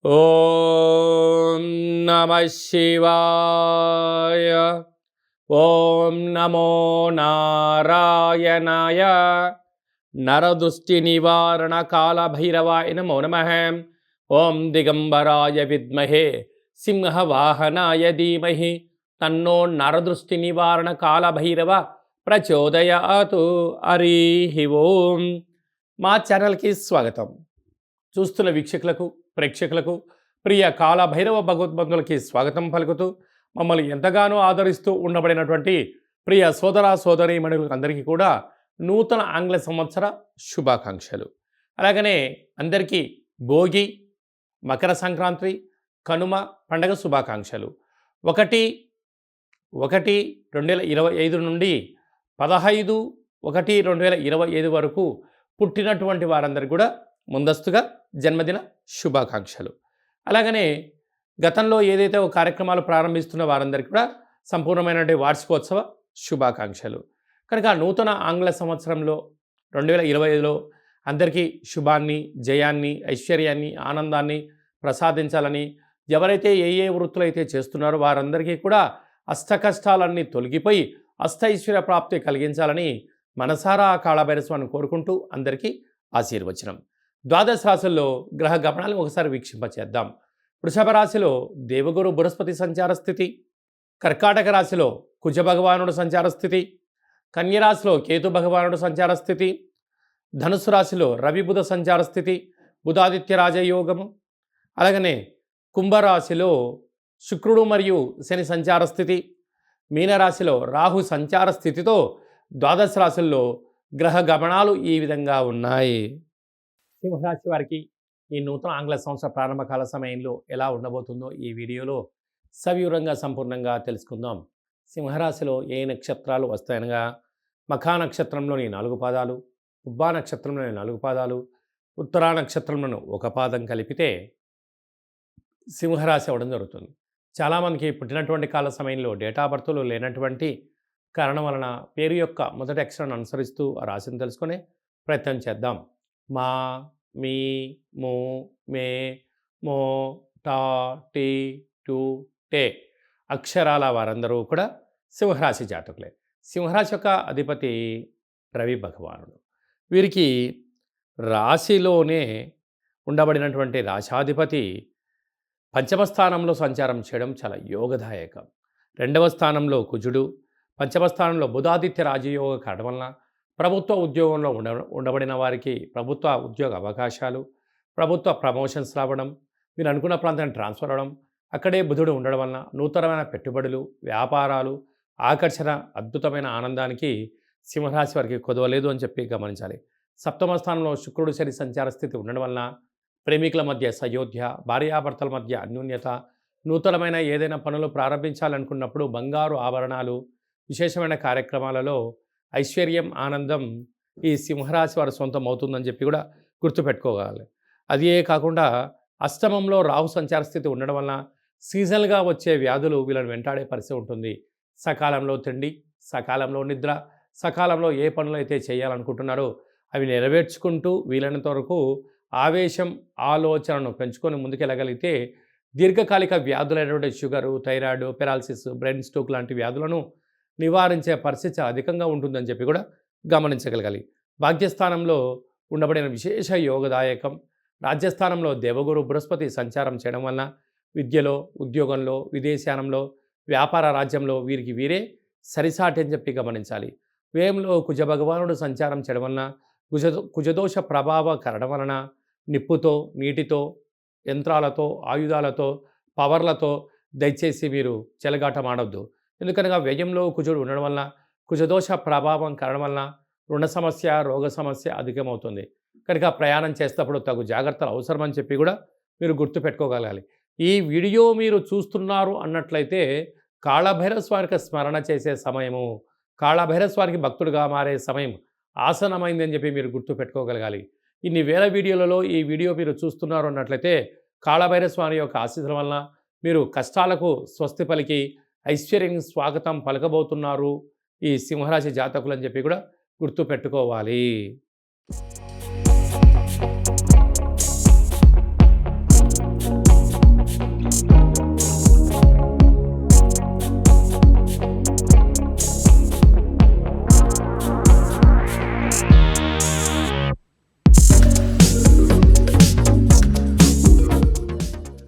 ఓం నమః శివాయ. ఓం నమో నారాయణాయ. నరదృష్టి నివారణ కాళభైరవాయ నమో నమః. ఓం దిగంబరాయ విద్మహే సింహవాహనాయ ధీమహి తన్నో నరదృష్టి నివారణ కాళభైరవ ప్రచోదయాతు. హరి ఓం. మా ఛానల్కి స్వాగతం. చూస్తున్న వీక్షకులకు, ప్రేక్షకులకు, ప్రియ కాళభైరవ భగవద్బంధులకి స్వాగతం పలుకుతూ మమ్మల్ని ఎంతగానో ఆదరిస్తూ ఉండబడినటువంటి ప్రియ సోదర సోదరీమణులకు అందరికీ కూడా నూతన ఆంగ్ల సంవత్సర శుభాకాంక్షలు. అలాగనే అందరికీ భోగి, మకర సంక్రాంతి, కనుమ పండగ శుభాకాంక్షలు. 1/1/2025 నుండి 15/1/2025 వరకు పుట్టినటువంటి వారందరికీ కూడా ముందస్తుగా జన్మదిన శుభాకాంక్షలు. అలాగనే గతంలో ఏదైతే కార్యక్రమాలు ప్రారంభిస్తున్న వారందరికీ కూడా సంపూర్ణమైనటువంటి వార్షికోత్సవ శుభాకాంక్షలు. కనుక నూతన ఆంగ్ల సంవత్సరంలో 2025లో అందరికీ శుభాన్ని, జయాన్ని, ఐశ్వర్యాన్ని, ఆనందాన్ని ప్రసాదించాలని, ఎవరైతే ఏ వృత్తులు అయితే చేస్తున్నారో వారందరికీ కూడా అష్టకష్టాలన్నీ తొలగిపోయి అష్టైశ్వర్య ప్రాప్తి కలిగించాలని మనసారా కాళభైరస్వామిని కోరుకుంటూ అందరికీ ఆశీర్వచనం. ద్వాదశ రాశుల్లో గ్రహ గమనాలు ఒకసారి వీక్షింపచేద్దాం. వృషభ రాశిలో దేవగురు బృహస్పతి సంచార స్థితి, కర్కాటక రాశిలో కుజ భగవానుడు సంచార స్థితి, కన్యరాశిలో కేతు భగవానుడు సంచార స్థితి, ధనుసు రాశిలో రవి బుధ సంచార స్థితి, బుధాదిత్య రాజయోగము. అలాగనే కుంభరాశిలో శుక్రుడు మరియు శని సంచార స్థితి, మీనరాశిలో రాహు సంచార స్థితితో ద్వాదశ రాశుల్లో గ్రహ గమనాలు ఈ విధంగా ఉన్నాయి. సింహరాశి వారికి ఈ నూతన ఆంగ్ల సంవత్సర ప్రారంభకాల సమయంలో ఎలా ఉండబోతుందో ఈ వీడియోలో సవివరంగా సంపూర్ణంగా తెలుసుకుందాం. సింహరాశిలో ఏ నక్షత్రాలు వస్తాయనగా మఖా నక్షత్రంలోని 4 పాదాలు, ఉబ్బా నక్షత్రంలోని 4 పాదాలు, ఉత్తరా నక్షత్రంలోని 1 పాదం కలిపితే సింహరాశి అవ్వడం జరుగుతుంది. చాలామందికి పుట్టినటువంటి కాల సమయంలో డేటా బర్త్లు లేనటువంటి కారణం వలన పేరు యొక్క మొదటి అక్షరాన్ని అనుసరిస్తూ ఆ రాశిని తెలుసుకునే ప్రయత్నం చేద్దాం. మా, మీ, మో, మే, మో, టా, టీ, టు, టే అక్షరాల వారందరూ కూడా సింహరాశి జాతకులే. సింహరాశి యొక్క అధిపతి రవి భగవానుడు. వీరికి రాశిలోనే ఉండబడినటువంటి రాశాధిపతి పంచమ స్థానంలో సంచారం చేయడం చాలా యోగదాయకం. 2వ స్థానంలో కుజుడు, పంచమ స్థానంలో బుధాదిత్య రాజయోగ కావడం వలన ప్రభుత్వ ఉద్యోగంలో ఉండబడిన వారికి ప్రభుత్వ ఉద్యోగ అవకాశాలు, ప్రభుత్వ ప్రమోషన్స్ రావడం, మీరు అనుకున్న ప్రాంతాన్ని ట్రాన్స్ఫర్ అవ్వడం, అక్కడే బుధుడు ఉండడం వలన నూతనమైన పెట్టుబడులు, వ్యాపారాలు, ఆకర్షణ, అద్భుతమైన ఆనందానికి సింహరాశి వారికి కొదవలేదు అని చెప్పి గమనించాలి. సప్తమ స్థానంలో శుక్రుడు శని సంచార స్థితి ఉండడం వలన ప్రేమికుల మధ్య సయోధ్య, భార్యాభర్తల మధ్య అన్యోన్యత, నూతనమైన ఏదైనా పనులు ప్రారంభించాలనుకున్నప్పుడు బంగారు ఆభరణాలు, విశేషమైన కార్యక్రమాలలో ఐశ్వర్యం, ఆనందం ఈ సింహరాశి వారి సొంతం అవుతుందని చెప్పి కూడా గుర్తుపెట్టుకోగలగాలి. అదే కాకుండా అష్టమంలో రాహు సంచార స్థితి ఉండడం వలన సీజనల్గా వచ్చే వ్యాధులు వీళ్ళని వెంటాడే పరిస్థితి ఉంటుంది. సకాలంలో తిండి, సకాలంలో నిద్ర, సకాలంలో ఏ పనులు అయితే చేయాలనుకుంటున్నారో అవి నెరవేర్చుకుంటూ వీలైనంత వరకు ఆవేశం, ఆలోచనను పెంచుకొని ముందుకెళ్ళగలిగితే దీర్ఘకాలిక వ్యాధులైనటువంటి sugar, thyroid, paralysis, brain stroke లాంటి వ్యాధులను నివారించే పరిస్థితి చాలా అధికంగా ఉంటుందని చెప్పి కూడా గమనించగలగాలి. భాగ్యస్థానంలో ఉండబడిన విశేష యోగదాయకం. రాజ్యస్థానంలో దేవగురు బృహస్పతి సంచారం చేయడం వలన విద్యలో, ఉద్యోగంలో, విదేశానంలో, వ్యాపార రాజ్యంలో వీరికి వీరే సరిసాటి అని చెప్పి గమనించాలి. వ్యయంలో కుజ భగవానుడు సంచారం చేయడం వలన కుజదోష ప్రభావ కరడం వలన నిప్పుతో, నీటితో, యంత్రాలతో, ఆయుధాలతో, పవర్లతో దయచేసి మీరు చెలగాటమాడొద్దు. ఎందుకనగా వ్యయంలో కుజుడు ఉండడం వలన కుజదోష ప్రభావం కారణం వలన రుణ సమస్య, రోగ సమస్య అధికమవుతుంది. కనుక ప్రయాణం చేసేటప్పుడు తగు జాగ్రత్తలు అవసరమని చెప్పి కూడా మీరు గుర్తుపెట్టుకోగలగాలి. ఈ వీడియో మీరు చూస్తున్నారు అన్నట్లయితే కాళభైరవ స్వామికి స్మరణ చేసే సమయము, కాళభైరవ స్వామికి భక్తుడిగా మారే సమయం ఆసనమైందని చెప్పి మీరు గుర్తుపెట్టుకోగలగాలి. ఇన్ని వేల వీడియోలలో ఈ వీడియో మీరు చూస్తున్నారు అన్నట్లయితే కాళభైరవ స్వామి యొక్క ఆశీస్సుల వలన మీరు కష్టాలకు స్వస్తి పలికి ఐశ్వర్యం స్వాగతం పలకబోతున్నారు ఈ సింహరాశి జాతకులు అని చెప్పి కూడా గుర్తుపెట్టుకోవాలి.